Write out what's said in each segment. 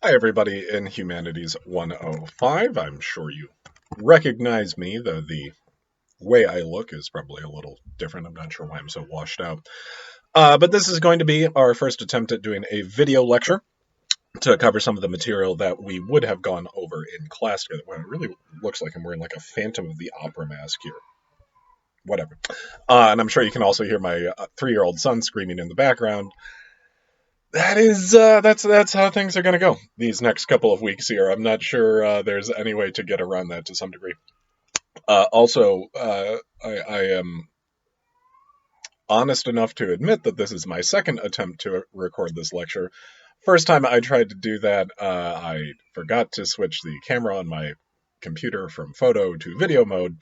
Hi, everybody in Humanities 105. I'm sure you recognize me, though the way I look is probably a little different. I'm not sure why I'm so washed out. But this is going to be our first attempt at doing a video lecture to cover some of the material that we would have gone over in class together. Well, it really looks like I'm wearing like a Phantom of the Opera mask here. Whatever. And I'm sure you can also hear my 3-year-old son screaming in the background. That's how things are going to go these next couple of weeks here. I'm not sure there's any way to get around that to some degree. I am honest enough to admit that this is my second attempt to record this lecture. First time I tried to do that, I forgot to switch the camera on my computer from photo to video mode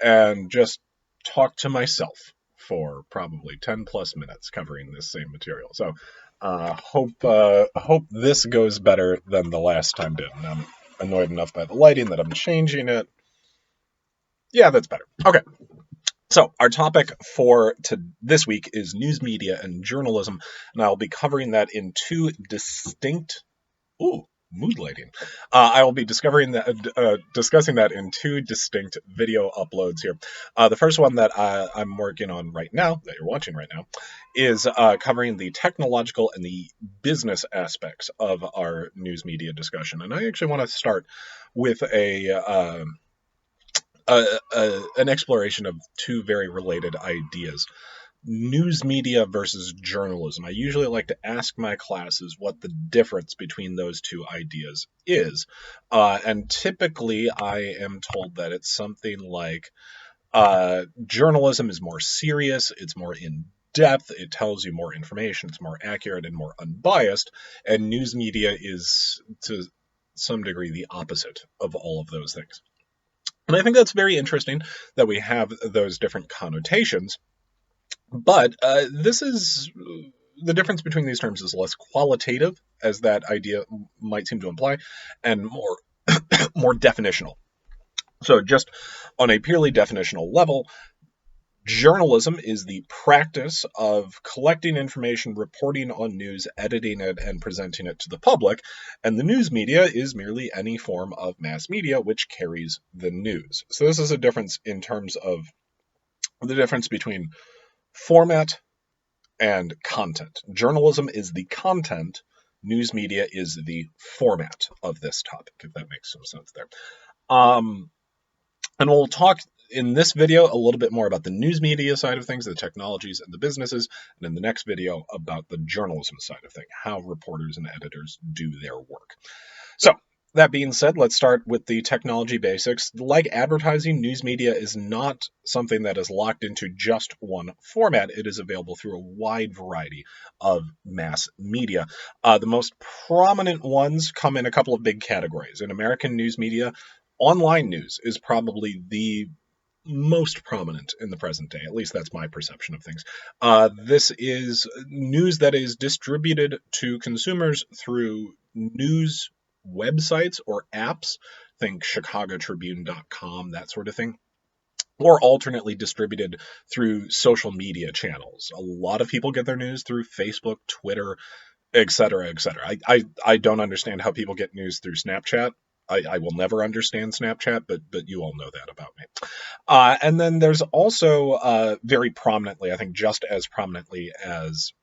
and just talked to myself for probably 10 plus minutes covering this same material. So hope this goes better than the last time did. And I'm annoyed enough by the lighting that I'm changing it. Yeah, that's better. Okay. So our topic for this week is news media and journalism, and I'll be covering that in two distinct. Ooh, mood lighting. I will be discussing that in two distinct video uploads here. The first one that I'm working on right now, that you're watching right now, is covering the technological and the business aspects of our news media discussion. And I actually want to start with an exploration of two very related ideas: news media versus journalism. I usually like to ask my classes what the difference between those two ideas is. And typically I am told that it's something like journalism is more serious, it's more in depth, it tells you more information, it's more accurate and more unbiased, and news media is to some degree the opposite of all of those things. And I think that's very interesting that we have those different connotations. But this is the difference between these terms is less qualitative, as that idea might seem to imply, and more more definitional. So, just on a purely definitional level, journalism is the practice of collecting information, reporting on news, editing it, and presenting it to the public. And the news media is merely any form of mass media which carries the news. So, this is a difference in terms of the difference between format and content. Journalism is the content, news media is the format of this topic, if that makes some sense there. And we'll talk in this video a little bit more about the news media side of things, the technologies and the businesses, and in the next video about the journalism side of things, how reporters and editors do their work. So, that being said, let's start with the technology basics. Like advertising, news media is not something that is locked into just one format. It is available through a wide variety of mass media. The most prominent ones come in a couple of big categories. In American news media, online news is probably the most prominent in the present day. At least that's my perception of things. This is news that is distributed to consumers through news websites or apps. Think chicagotribune.com, that sort of thing. Or alternately distributed through social media channels. A lot of people get their news through Facebook, Twitter, etc., etc. I don't understand how people get news through Snapchat. I will never understand Snapchat, but you all know that about me. And then there's also very prominently, I think just as prominently as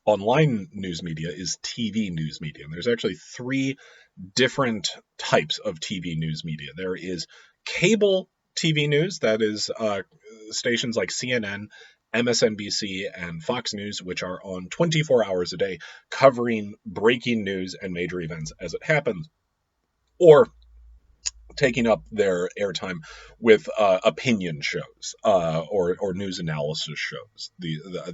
online news media, is TV news media. And there's actually three different types of TV news media. There is cable TV news, that is stations like CNN, MSNBC, and Fox News, which are on 24 hours a day, covering breaking news and major events as it happens, or taking up their airtime with opinion shows or news analysis shows.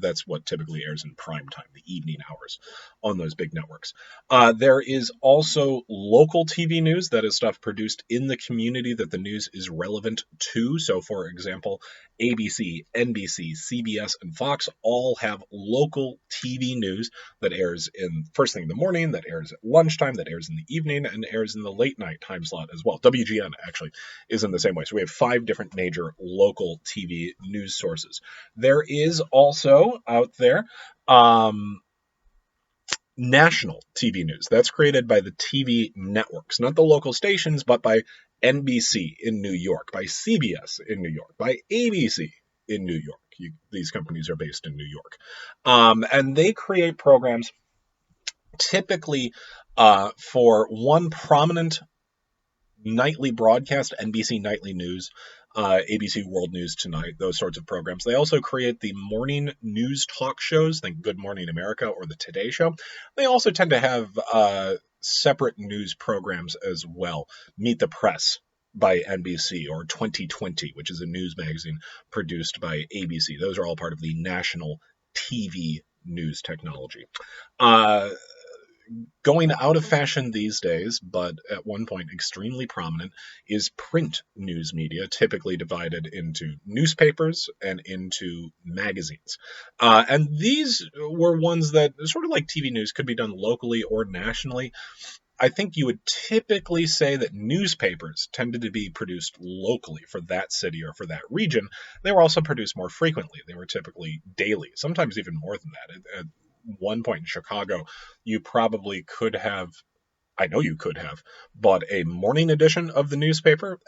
That's what typically airs in prime time, the evening hours on those big networks. There is also local TV news, that is stuff produced in the community that the news is relevant to. So, for example, ABC, NBC, CBS, and Fox all have local TV news that airs in first thing in the morning, that airs at lunchtime, that airs in the evening, and airs in the late night time slot as well. WGN actually is in the same way. So we have 5 different major local TV news sources. There is also out there national TV news. That's created by the TV networks, not the local stations, but by NBC in New York, by CBS in New York, by ABC in New York. These companies are based in New York. And they create programs typically for one prominent nightly broadcast, NBC Nightly News, ABC World News Tonight, those sorts of programs. They also create the morning news talk shows, think Good Morning America or the Today Show. They also tend to have separate news programs as well. Meet the Press by NBC, or 2020, which is a news magazine produced by ABC. Those are all part of the national TV news technology. Going out of fashion these days, but at one point extremely prominent, is print news media, typically divided into newspapers and into magazines. And these were ones that, sort of like TV news, could be done locally or nationally. I think you would typically say that newspapers tended to be produced locally for that city or for that region. They were also produced more frequently. They were typically daily, sometimes even more than that. At one point in Chicago, you probably could have, I know you could have, bought a morning edition of the newspaper,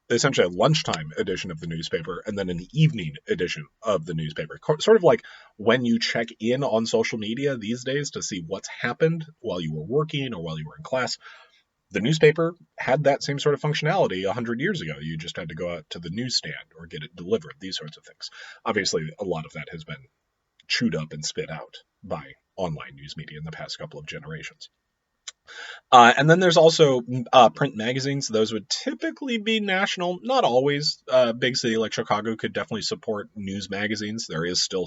essentially a lunchtime edition of the newspaper, and then an evening edition of the newspaper. Sort of like when you check in on social media these days to see what's happened while you were working or while you were in class. The newspaper had that same sort of functionality 100 years ago. You just had to go out to the newsstand or get it delivered, these sorts of things. Obviously, a lot of that has been chewed up and spit out by online news media in the past couple of generations. And then there's also print magazines. Those would typically be national, not always. Big city like Chicago could definitely support news magazines. There are still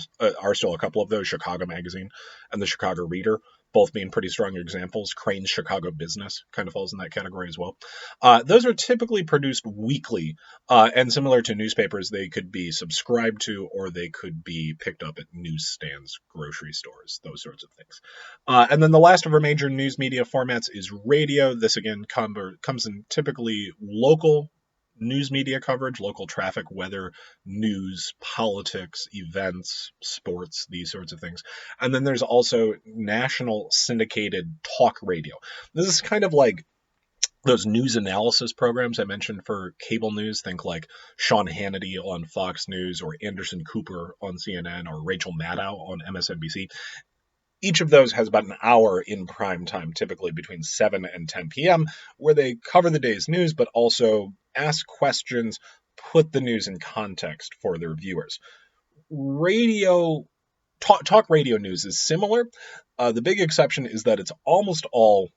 a couple of those, Chicago Magazine and the Chicago Reader, both being pretty strong examples. Crane's Chicago Business kind of falls in that category as well. Those are typically produced weekly, and similar to newspapers, they could be subscribed to or they could be picked up at newsstands, grocery stores, those sorts of things. And then the last of our major news media formats is radio. This again comes in typically local news media coverage, local traffic, weather, news, politics, events, sports, these sorts of things. And then there's also national syndicated talk radio. This is kind of like those news analysis programs I mentioned for cable news. Think like Sean Hannity on Fox News, or Anderson Cooper on CNN, or Rachel Maddow on MSNBC. Each of those has about an hour in prime time, typically between 7 and 10 p.m., where they cover the day's news, but also ask questions, put the news in context for their viewers. Radio, talk radio news is similar. The big exception is that it's almost all,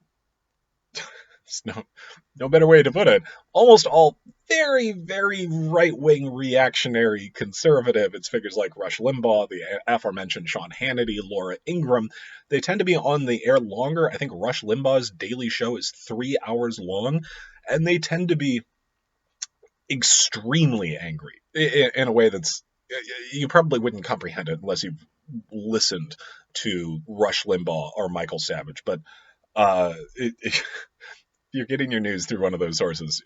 no better way to put it, almost all very, very right-wing reactionary conservative. It's figures like Rush Limbaugh, the aforementioned Sean Hannity, Laura Ingraham. They tend to be on the air longer. I think Rush Limbaugh's daily show is 3 hours long, and they tend to be extremely angry in a way that's, you probably wouldn't comprehend it unless you've listened to Rush Limbaugh or Michael Savage. But you're getting your news through one of those sources.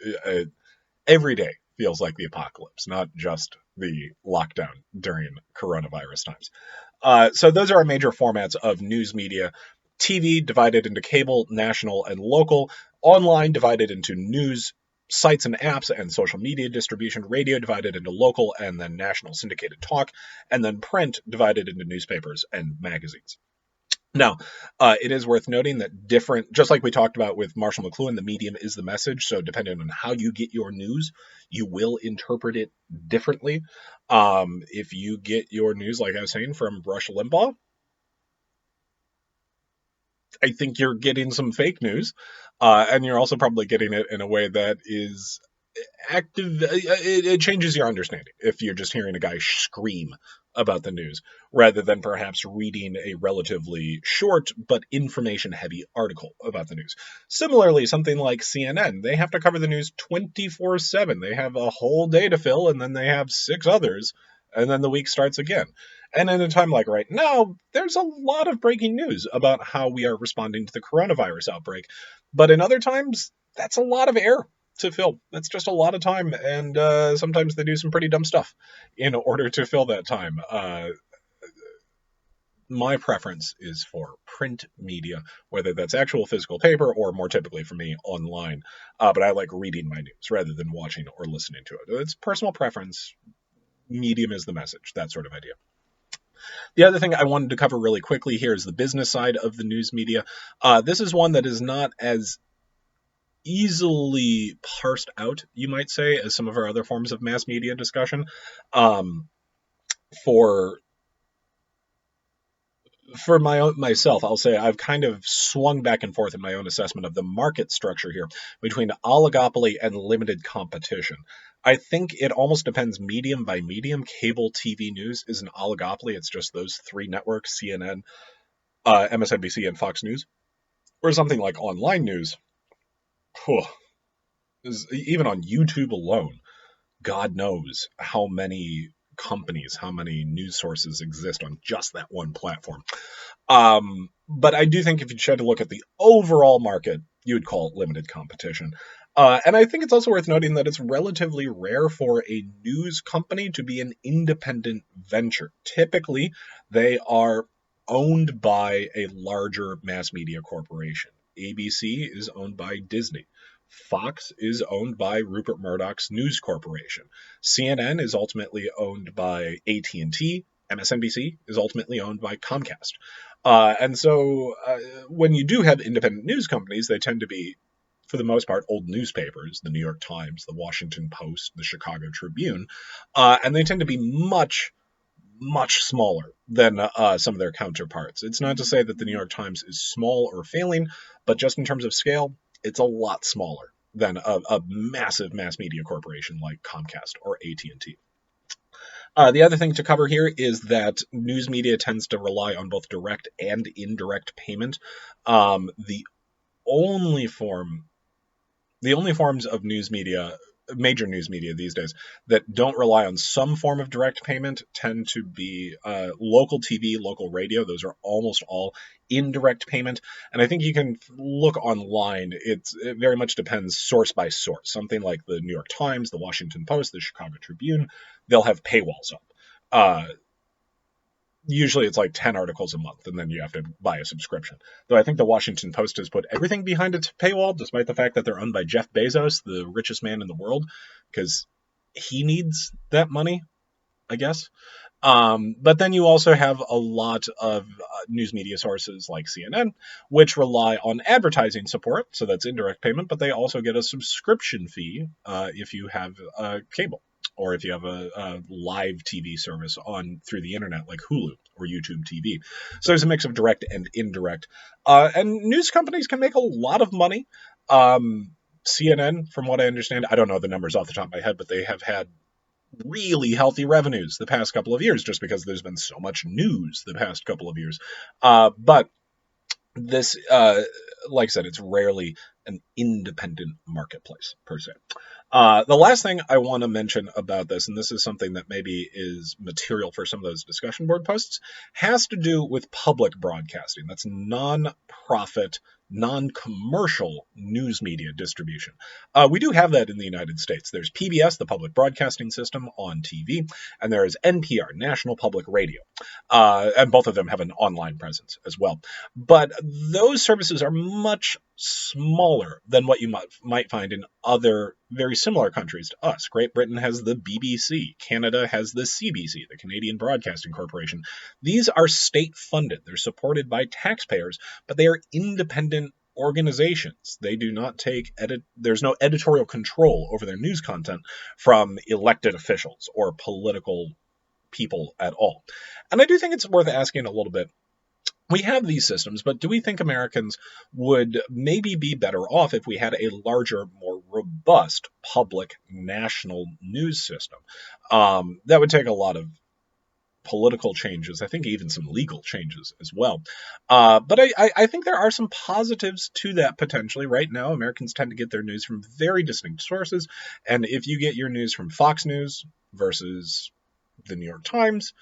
Every day feels like the apocalypse, not just the lockdown during coronavirus times. So those are our major formats of news media. TV divided into cable, national, and local. Online divided into news sites and apps and social media distribution. Radio divided into local and then national syndicated talk. And then print divided into newspapers and magazines. Now, it is worth noting that just like we talked about with Marshall McLuhan, the medium is the message. So depending on how you get your news, you will interpret it differently. If you get your news, like I was saying, from Rush Limbaugh, I think you're getting some fake news. And you're also probably getting it in a way that is active. It changes your understanding if you're just hearing a guy scream about the news rather than perhaps reading a relatively short but information heavy article about the news. Similarly, something like CNN, they have to cover the news 24/7. They have a whole day to fill, and then they have 6 others, and then the week starts again. And in a time like right now, there's a lot of breaking news about how we are responding to the coronavirus outbreak. But in other times, that's a lot of air to fill. That's just a lot of time, and sometimes they do some pretty dumb stuff in order to fill that time. my preference is for print media, whether that's actual physical paper or more typically for me online. But I like reading my news rather than watching or listening to it. It's personal preference. Medium is the message, that sort of idea. The other thing I wanted to cover really quickly here is the business side of the news media. This is one that is not as easily parsed out, you might say, as some of our other forms of mass media discussion. Um, for myself, I'll say I've kind of swung back and forth in my own assessment of the market structure here between oligopoly and limited competition. I think it almost depends medium by medium. Cable TV news is an oligopoly. It's just those three networks, CNN, MSNBC, and Fox News. Or something like online news, whew, even on YouTube alone, God knows how many companies, how many news sources exist on just that one platform. But I do think if you tried to look at the overall market, you would call it limited competition. And I think it's also worth noting that it's relatively rare for a news company to be an independent venture. Typically, they are owned by a larger mass media corporation. ABC is owned by Disney. Fox is owned by Rupert Murdoch's News Corporation. CNN is ultimately owned by AT&T. MSNBC is ultimately owned by Comcast. And so when you do have independent news companies, they tend to be, for the most part, old newspapers, the New York Times, the Washington Post, the Chicago Tribune, and they tend to be much, much smaller than some of their counterparts. It's not to say that the New York Times is small or failing, but just in terms of scale, it's a lot smaller than a massive mass media corporation like Comcast or AT&T. The other thing to cover here is that news media tends to rely on both direct and indirect payment. The only form, the only forms of news media, major news media these days, that don't rely on some form of direct payment tend to be local TV, local radio. Those are almost all indirect payment. And I think you can look online. It very much depends source by source. Something like the New York Times, the Washington Post, the Chicago Tribune, they'll have paywalls up. Usually it's like 10 articles a month, and then you have to buy a subscription. Though I think the Washington Post has put everything behind its paywall, despite the fact that they're owned by Jeff Bezos, the richest man in the world, because he needs that money, I guess. But then you also have a lot of news media sources like CNN, which rely on advertising support, so that's indirect payment, but they also get a subscription fee if you have cable or if you have a live TV service on through the internet like Hulu or YouTube TV. So there's a mix of direct and indirect. And news companies can make a lot of money. CNN, from what I understand, I don't know the numbers off the top of my head, but they have had really healthy revenues the past couple of years just because there's been so much news the past couple of years. But this, like I said, it's rarely an independent marketplace per se. The last thing I want to mention about this, and this is something that maybe is material for some of those discussion board posts, has to do with public broadcasting. That's non-profit, non-commercial news media distribution. We do have that in the United States. There's PBS, the Public Broadcasting System, on TV, and there is NPR, National Public Radio. And both of them have an online presence as well. But those services are much smaller than what you might find in other very similar countries to us. Great Britain has the BBC. Canada has the CBC, the Canadian Broadcasting Corporation. These are state funded. They're supported by taxpayers, but they are independent organizations. They do not take there's no editorial control over their news content from elected officials or political people at all. And I do think it's worth asking a little bit. We have these systems, but do we think Americans would maybe be better off if we had a larger, more robust public national news system? That would take a lot of political changes, I think even some legal changes as well. But I think there are some positives to that potentially. Right now, Americans tend to get their news from very distinct sources. And if you get your news from Fox News versus the New York Times,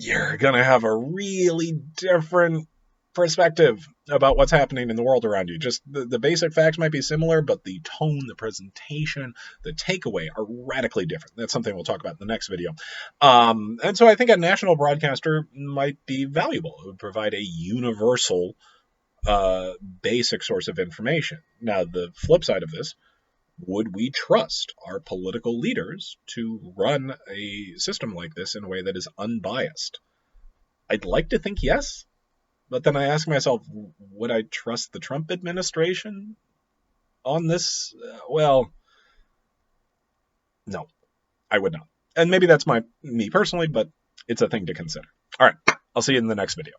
you're going to have a really different perspective about what's happening in the world around you. Just the basic facts might be similar, but the tone, the presentation, the takeaway are radically different. That's something we'll talk about in the next video. And so I think a national broadcaster might be valuable. It would provide a universal basic source of information. Now, the flip side of this, would we trust our political leaders to run a system like this in a way that is unbiased? I'd like to think yes, but then I ask myself, would I trust the Trump administration on this? Well, no, I would not. And maybe that's me personally, but it's a thing to consider. All right, I'll see you in the next video.